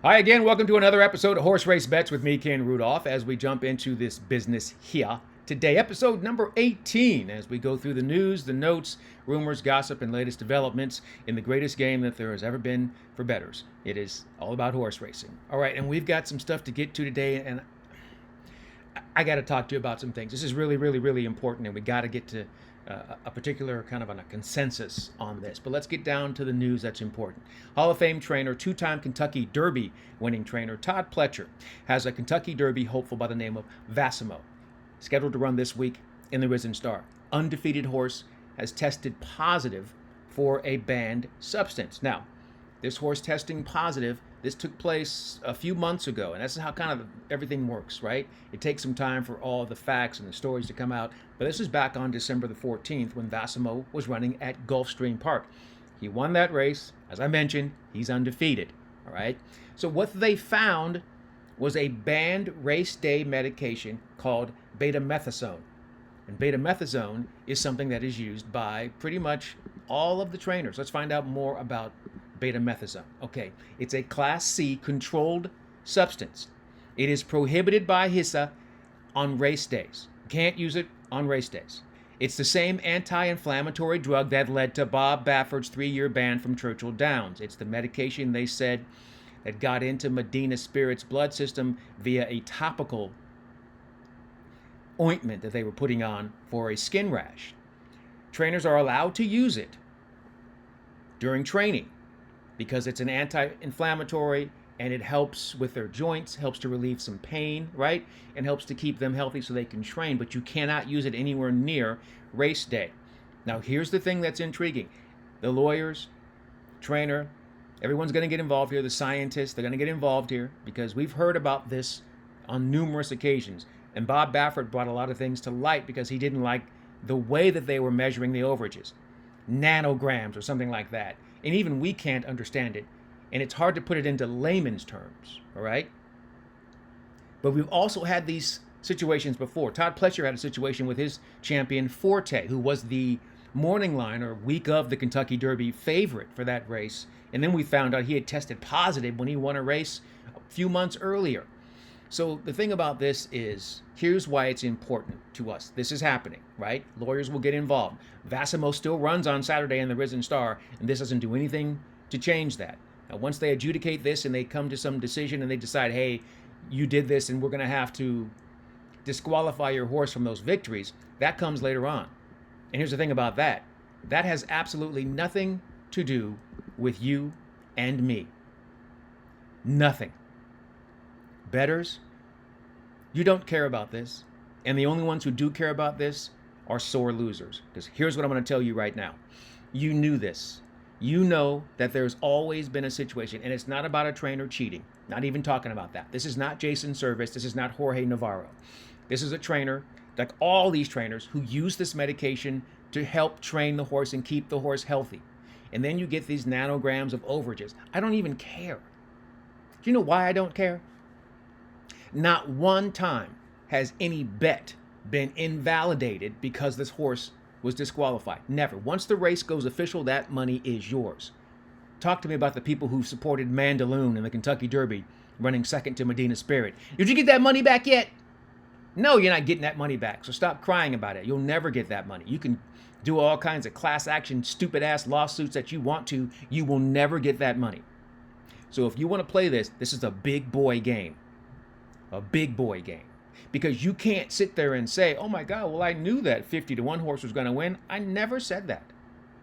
Hi again, welcome to another episode of Horse Race Bets with me, Ken Rudolph, as we jump into this business here today. Episode number 18, as we go through the news, the notes, rumors, gossip, and latest developments in the greatest game that there has ever been for bettors. It is all about horse racing. All right, and we've got some stuff to get to today, and I got to talk to you about some things. This is really important, and we got to get to a particular kind of on a consensus on this. But let's get down to the news that's important. Hall of Fame trainer, two-time Kentucky Derby winning trainer Todd Pletcher has a Kentucky Derby hopeful by the name of Vassimo, scheduled to run this week in the Risen Star. Undefeated horse has tested positive for a banned substance. Now, this horse testing positive, this took place a few months ago, and this is how kind of everything works, right? It takes some time for all the facts and the stories to come out, but this is back on December the 14th when Vassimo was running at Gulfstream Park. He won that race. As I mentioned, he's undefeated, all right? So what they found was a banned race day medication called betamethasone. And betamethasone is something that is used by pretty much all of the trainers. Let's find out more about betamethasone. Okay, it's a Class C controlled substance. It is prohibited by HISA on race days. You can't use it on race days. It's the same anti-inflammatory drug that led to Bob Baffert's 3-year ban from Churchill Downs. It's the medication they said that got into Medina Spirit's blood system via a topical ointment that they were putting on for a skin rash. Trainers are allowed to use it during training because it's an anti-inflammatory and it helps with their joints, helps to relieve some pain, right? And helps to keep them healthy so they can train, but you cannot use it anywhere near race day. Now, here's the thing that's intriguing. The lawyers, trainer, everyone's going to get involved here. The scientists, they're going to get involved here because we've heard about this on numerous occasions. And Bob Baffert brought a lot of things to light because he didn't like the way that they were measuring the overages. Nanograms or something like that. And even we can't understand it. And it's hard to put it into layman's terms, all right? But we've also had these situations before. Todd Pletcher had a situation with his champion Forte, who was the morning line or week of the Kentucky Derby favorite for that race. And then we found out he had tested positive when he won a race a few months earlier. So the thing about this is, here's why it's important to us. This is happening, right? Lawyers will get involved. Vassimo still runs on Saturday in the Risen Star, and this doesn't do anything to change that. Now, once they adjudicate this and they come to some decision and they decide, hey, you did this and we're going to have to disqualify your horse from those victories, that comes later on. And here's the thing about that. That has absolutely nothing to do with you and me. Nothing. Bettors, you don't care about this. And the only ones who do care about this are sore losers. Because here's what I'm going to tell you right now. You knew this. You know that there's always been a situation, and it's not about a trainer cheating. Not even talking about that. This is not Jason Service. This is not Jorge Navarro. This is a trainer, like all these trainers, who use this medication to help train the horse and keep the horse healthy. And then you get these nanograms of overages. I don't even care. Do you know why I don't care? Not one time has any bet been invalidated because this horse was disqualified. Never. Once the race goes official, that money is yours. Talk to me about the people who supported Mandaloun in the Kentucky Derby running second to Medina Spirit. Did you get that money back yet? No, you're not getting that money back. So stop crying about it. You'll never get that money. You can do all kinds of class action, stupid ass lawsuits that you want to. You will never get that money. So if you want to play this, this is a big boy game. A big boy game. Because you can't sit there and say, oh my God, well, I knew that 50-1 horse was going to win. I never said that.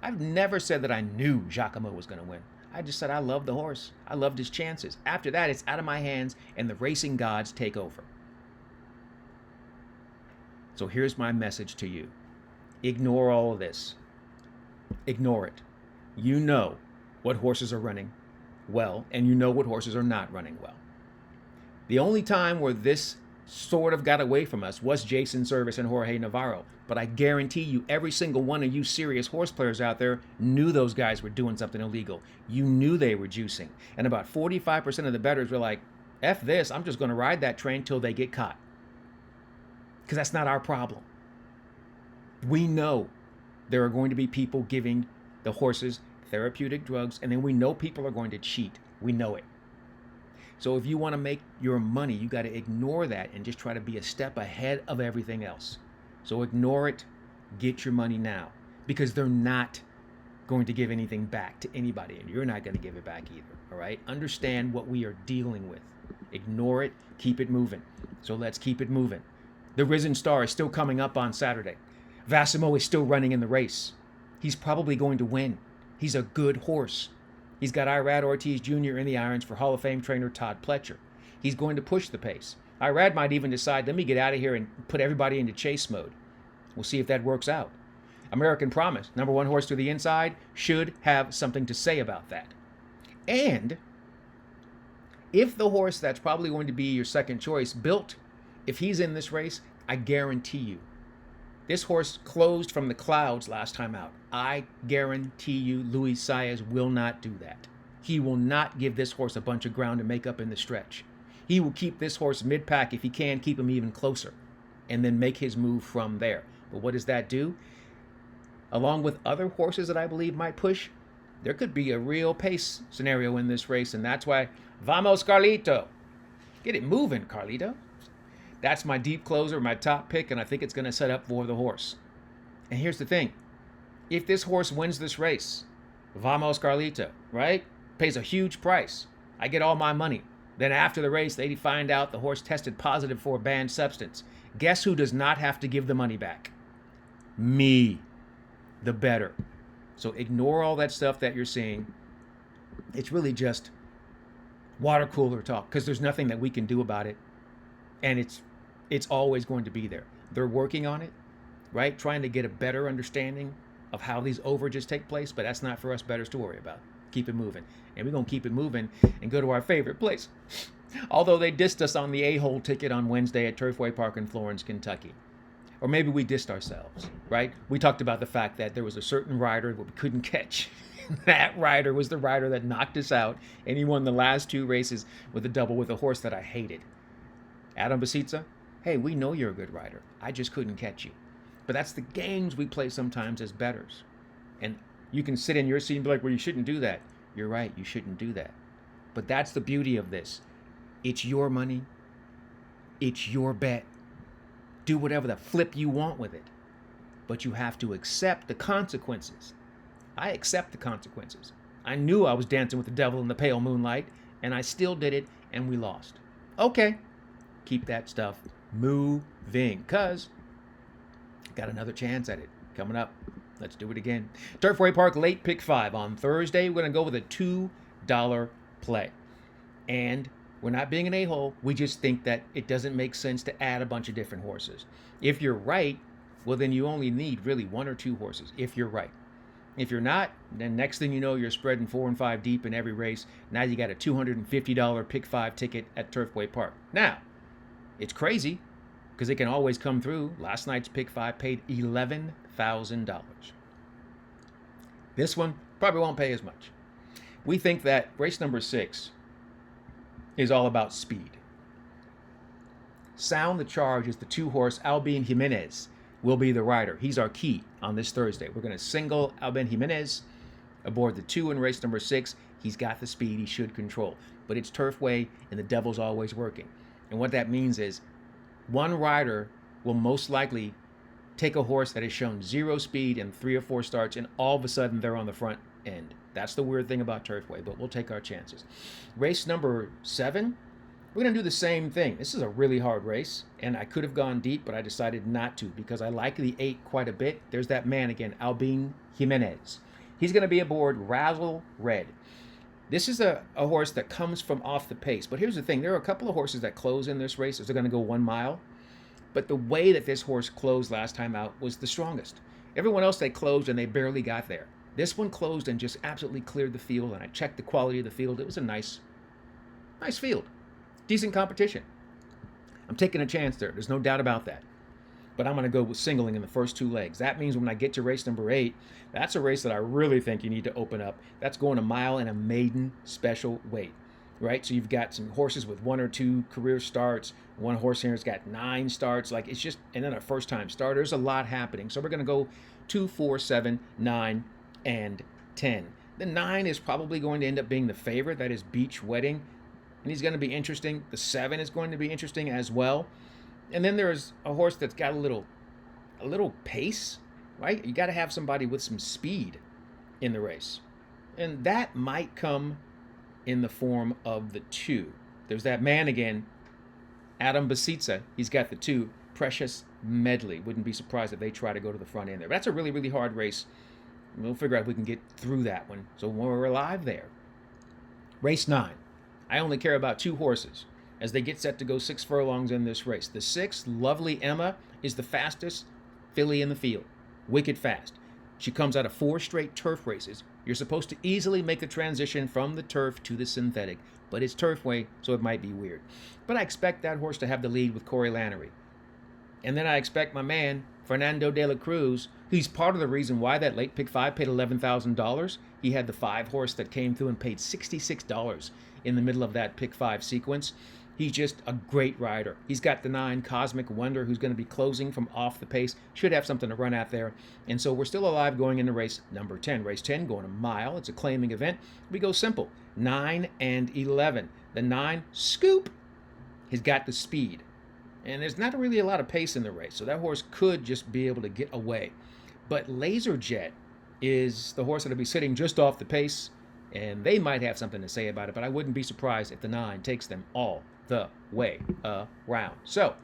I've never said that I knew Giacomo was going to win. I just said I loved the horse. I loved his chances. After that, it's out of my hands and the racing gods take over. So here's my message to you. Ignore all of this. Ignore it. You know what horses are running well, and you know what horses are not running well. The only time where this sort of got away from us was Jason Service and Jorge Navarro. But I guarantee you, every single one of you serious horse players out there knew those guys were doing something illegal. You knew they were juicing. And about 45% of the bettors were like, F this, I'm just going to ride that train till they get caught. Because that's not our problem. We know there are going to be people giving the horses therapeutic drugs, and then we know people are going to cheat. We know it. So if you want to make your money, you got to ignore that and just try to be a step ahead of everything else. So ignore it, get your money now, because they're not going to give anything back to anybody, and you're not going to give it back either. All right? Understand what we are dealing with. Ignore it, keep it moving. So let's keep it moving. The Risen Star is still coming up on Saturday. Vassimo is still running in the race. He's probably going to win. He's a good horse. He's got Irad Ortiz Jr. in the irons for Hall of Fame trainer Todd Pletcher. He's going to push the pace. Irad might even decide, let me get out of here and put everybody into chase mode. We'll see if that works out. American Promise, number 1 horse to the inside, should have something to say about that. And if the horse that's probably going to be your second choice, Built, if he's in this race, I guarantee you, this horse closed from the clouds last time out. I guarantee you Luis Saez will not do that. He will not give this horse a bunch of ground to make up in the stretch. He will keep this horse mid-pack if he can, keep him even closer, and then make his move from there. But what does that do? Along with other horses that I believe might push, there could be a real pace scenario in this race, and that's why Vamos, Carlito. Get it moving, Carlito. That's my deep closer, my top pick, and I think it's going to set up for the horse. And here's the thing. If this horse wins this race, Vamos, Carlito, right? Pays a huge price. I get all my money. Then after the race, they find out the horse tested positive for a banned substance. Guess who does not have to give the money back? Me, the bettor. So ignore all that stuff that you're seeing. It's really just water cooler talk, because there's nothing that we can do about it. And it's always going to be there. They're working on it, right? Trying to get a better understanding of how these overages take place, but that's not for us bettors to worry about. Keep it moving. And we're going to keep it moving and go to our favorite place. Although they dissed us on the A-hole ticket on Wednesday at Turfway Park in Florence, Kentucky. Or maybe we dissed ourselves, right? We talked about the fact that there was a certain rider that we couldn't catch. That rider was the rider that knocked us out, and he won the last 2 races with a double with a horse that I hated. Adam Basitza, hey, we know you're a good rider. I just couldn't catch you. But that's the games we play sometimes as bettors. And you can sit in your seat and be like, well, you shouldn't do that. You're right, you shouldn't do that. But that's the beauty of this. It's your money. It's your bet. Do whatever the flip you want with it. But you have to accept the consequences. I accept the consequences. I knew I was dancing with the devil in the pale moonlight, and I still did it, and we lost. Okay. Keep that stuff moving, because got another chance at it coming up. Let's do it again. Turfway Park late pick 5 on Thursday. We're going to go with a $2 play. And we're not being an a-hole. We just think that it doesn't make sense to add a bunch of different horses. If you're right, well, then you only need really 1 or 2 horses, if you're right. If you're not, then next thing you know, you're spreading 4 and 5 deep in every race. Now you got a $250 pick 5 ticket at Turfway Park. Now, it's crazy because it can always come through. Last night's pick 5 paid $11,000. This one probably won't pay as much. We think that race number 6 is all about speed. Sound the Charge is the 2-horse Albin Jimenez will be the rider. He's our key on this Thursday. We're going to single Albin Jimenez aboard the 2 in race number 6. He's got the speed. He should control. But it's Turfway, and the devil's always working. And what that means is one rider will most likely take a horse that has shown 0 speed in 3 or 4 starts, and all of a sudden they're on the front end. That's the weird thing about Turfway, but we'll take our chances. Race number 7, we're going to do the same thing. This is a really hard race, and I could have gone deep, but I decided not to because I like the 8 quite a bit. There's that man again, Albin Jimenez. He's going to be aboard Razzle Red. This is a horse that comes from off the pace. But here's the thing. There are a couple of horses that close in this race. They're going to go 1 mile. But the way that this horse closed last time out was the strongest. Everyone else, they closed and they barely got there. This one closed and just absolutely cleared the field. And I checked the quality of the field. It was a nice field. Decent competition. I'm taking a chance there. There's no doubt about that. But I'm going to go with singling in the first 2 legs. That means when I get to race number 8, that's a race that I really think you need to open up. That's going a mile and a maiden special weight, right? So you've got some horses with 1 or 2 career starts. One horse here has got 9 starts. Like it's just, and then a first-time starter. There's a lot happening. So we're going to go 2, 4, 7, 9, and 10. The 9 is probably going to end up being the favorite. That is Beach Wedding. and he's going to be interesting. The 7 is going to be interesting as well. And then there's a horse that's got a little pace, right? You got to have somebody with some speed in the race. And that might come in the form of the 2. There's that man again, Adam Basitza. He's got the 2, Precious Medley. Wouldn't be surprised if they try to go to the front end there. But that's a really, really hard race. We'll figure out if we can get through that one. So we're alive there. Race 9. I only care about 2 horses as they get set to go 6 furlongs in this race. The 6, Lovely Emma, is the fastest filly in the field. Wicked fast. She comes out of 4 straight turf races. You're supposed to easily make the transition from the turf to the synthetic, but it's turfway, so it might be weird. But I expect that horse to have the lead with Corey Lanerie. And then I expect my man, Fernando de la Cruz, who's part of the reason why that late pick 5 paid $11,000. He had the 5 horse that came through and paid $66 in the middle of that pick 5 sequence. He's just a great rider. He's got the 9, Cosmic Wonder, who's going to be closing from off the pace. Should have something to run at there. And so we're still alive going into race number 10. Race 10 going a mile. It's a claiming event. We go simple. 9 and 11. The 9, Scoop, has got the speed. And there's not really a lot of pace in the race, so that horse could just be able to get away. But Laser Jet is the horse that'll be sitting just off the pace, and they might have something to say about it, but I wouldn't be surprised if the 9 takes them all the way around. So,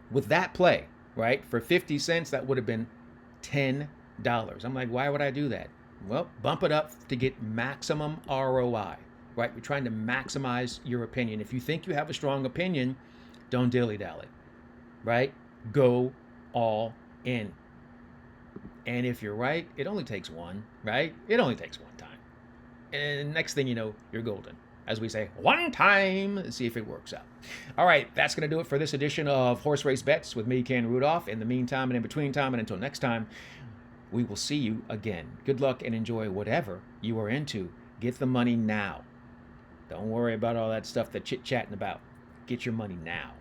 with that play, right, for 50 cents, that would have been $10. I'm like, why would I do that? Well, bump it up to get maximum ROI, right? You're trying to maximize your opinion. If you think you have a strong opinion, don't dilly-dally, right? Go all in. And if you're right, it only takes one, right? It only takes one time. And next thing you know, you're golden. As we say, one time. Let's see if it works out. All right, that's going to do it for this edition of Horse Race Bets with me, Ken Rudulph. In the meantime and in between time and until next time, we will see you again. Good luck and enjoy whatever you are into. Get the money now. Don't worry about all that stuff that chit-chatting about. Get your money now.